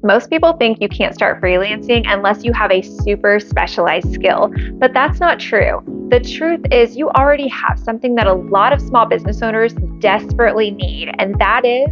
Most people think you can't start freelancing unless you have a super specialized skill, but that's not true. The truth is you already have something that a lot of small business owners desperately need, and that is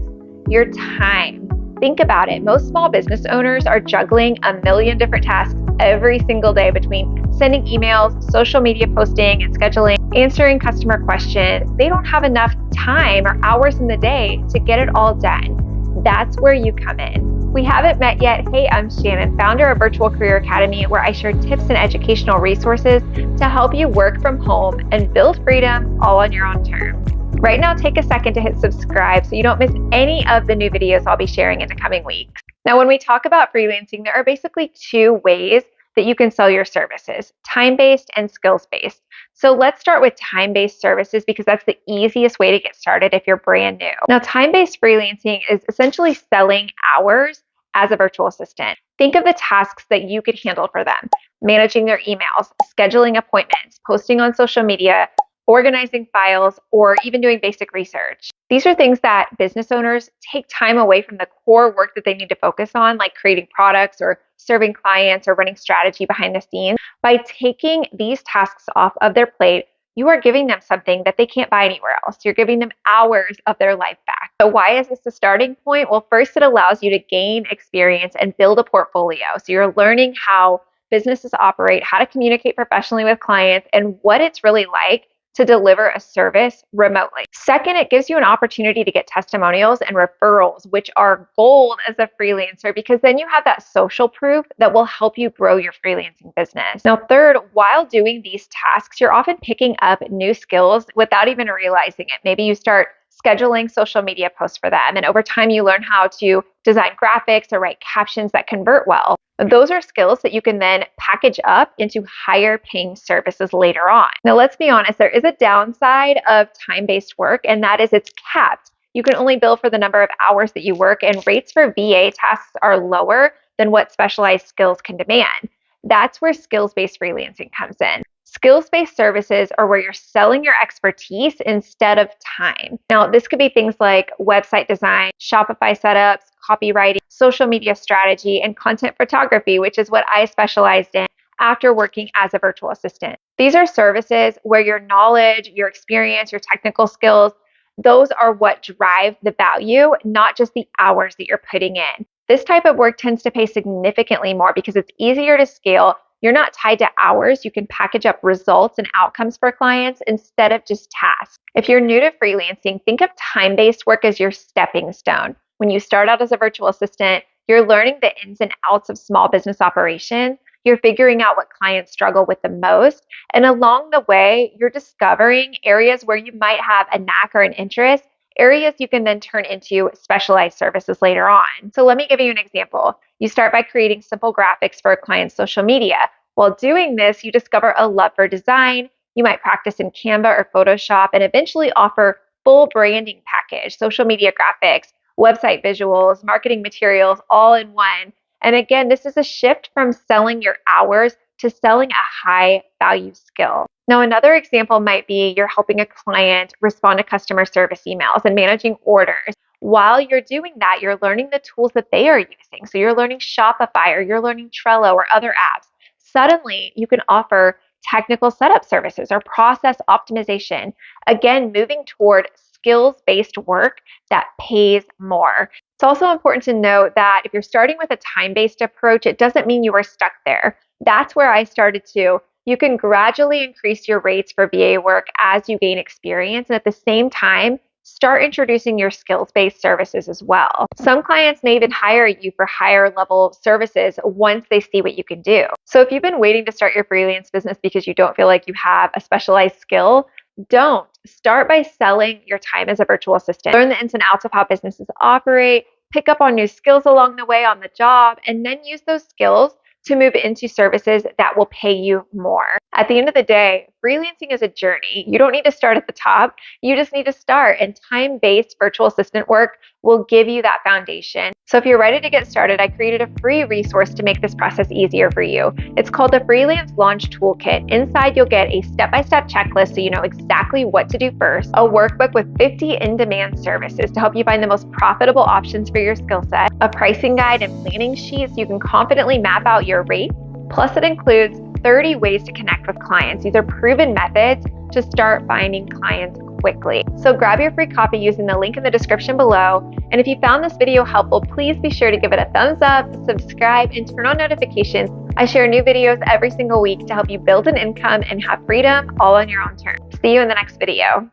your time. Think about it. Most small business owners are juggling a million different tasks every single day between sending emails, social media posting and scheduling, answering customer questions. They don't have enough time or hours in the day to get it all done. That's where you come in. We haven't met yet. Hey, I'm Shannon, founder of Virtual Career Academy, where I share tips and educational resources to help you work from home and build freedom all on your own terms. Right now, take a second to hit subscribe so you don't miss any of the new videos I'll be sharing in the coming weeks. Now, when we talk about freelancing, there are basically two ways that you can sell your services: time-based and skills-based. So let's start with time-based services because that's the easiest way to get started if you're brand new. Now, time-based freelancing is essentially selling hours as a virtual assistant. Think of the tasks that you could handle for them: managing their emails, scheduling appointments, posting on social media, organizing files, or even doing basic research. These are things that business owners take time away from the core work that they need to focus on, like creating products or serving clients or running strategy behind the scenes. By taking these tasks off of their plate, you are giving them something that they can't buy anywhere else. You're giving them hours of their life back. So why is this a starting point? Well, first, it allows you to gain experience and build a portfolio. So you're learning how businesses operate, how to communicate professionally with clients, and what it's really like to deliver a service remotely. Second, it gives you an opportunity to get testimonials and referrals, which are gold as a freelancer, because then you have that social proof that will help you grow your freelancing business. Now, third, while doing these tasks, you're often picking up new skills without even realizing it. Maybe you start scheduling social media posts for them, and over time you learn how to design graphics or write captions that convert well. Those are skills that you can then package up into higher paying services later on. Now, let's be honest, there is a downside of time-based work, and that is it's capped. You can only bill for the number of hours that you work, and rates for VA tasks are lower than what specialized skills can demand. That's where skills-based freelancing comes in. Skills-based services are where you're selling your expertise instead of time. Now, this could be things like website design, Shopify setups, copywriting, social media strategy, and content photography, which is what I specialized in after working as a virtual assistant. These are services where your knowledge, your experience, your technical skills, those are what drive the value, not just the hours that you're putting in. This type of work tends to pay significantly more because it's easier to scale. You're not tied to hours. You can package up results and outcomes for clients instead of just tasks. If you're new to freelancing, think of time-based work as your stepping stone. When you start out as a virtual assistant, you're learning the ins and outs of small business operations. You're figuring out what clients struggle with the most. And along the way, you're discovering areas where you might have a knack or an interest, areas you can then turn into specialized services later on. So let me give you an example. You start by creating simple graphics for a client's social media. While doing this, you discover a love for design. You might practice in Canva or Photoshop and eventually offer full branding package, social media graphics, website visuals, marketing materials, all in one. And again, this is a shift from selling your hours to selling a high value skill. Now, another example might be you're helping a client respond to customer service emails and managing orders. While you're doing that, you're learning the tools that they are using. So you're learning Shopify or you're learning Trello or other apps. Suddenly, you can offer technical setup services or process optimization. Again, moving toward skills-based work that pays more. It's also important to note that if you're starting with a time-based approach, it doesn't mean you are stuck there. That's where I started too. You can gradually increase your rates for VA work as you gain experience, and at the same time, start introducing your skills-based services as well. Some clients may even hire you for higher level services once they see what you can do. So if you've been waiting to start your freelance business because you don't feel like you have a specialized skill, don't. Start by selling your time as a virtual assistant. Learn the ins and outs of how businesses operate, pick up on new skills along the way on the job, and then use those skills to move into services that will pay you more. At the end of the day, freelancing is a journey. You don't need to start at the top. You just need to start, and time-based virtual assistant work will give you that foundation. So if you're ready to get started, I created a free resource to make this process easier for you. It's called the Freelance Launch Toolkit. Inside, you'll get a step-by-step checklist so you know exactly what to do first, a workbook with 50 in-demand services to help you find the most profitable options for your skill set, a pricing guide and planning sheet so you can confidently map out your rate. Plus, it includes 30 ways to connect with clients. These are proven methods to start finding clients quickly. So grab your free copy using the link in the description below. And if you found this video helpful, please be sure to give it a thumbs up, subscribe, and turn on notifications. I share new videos every single week to help you build an income and have freedom all on your own terms. See you in the next video.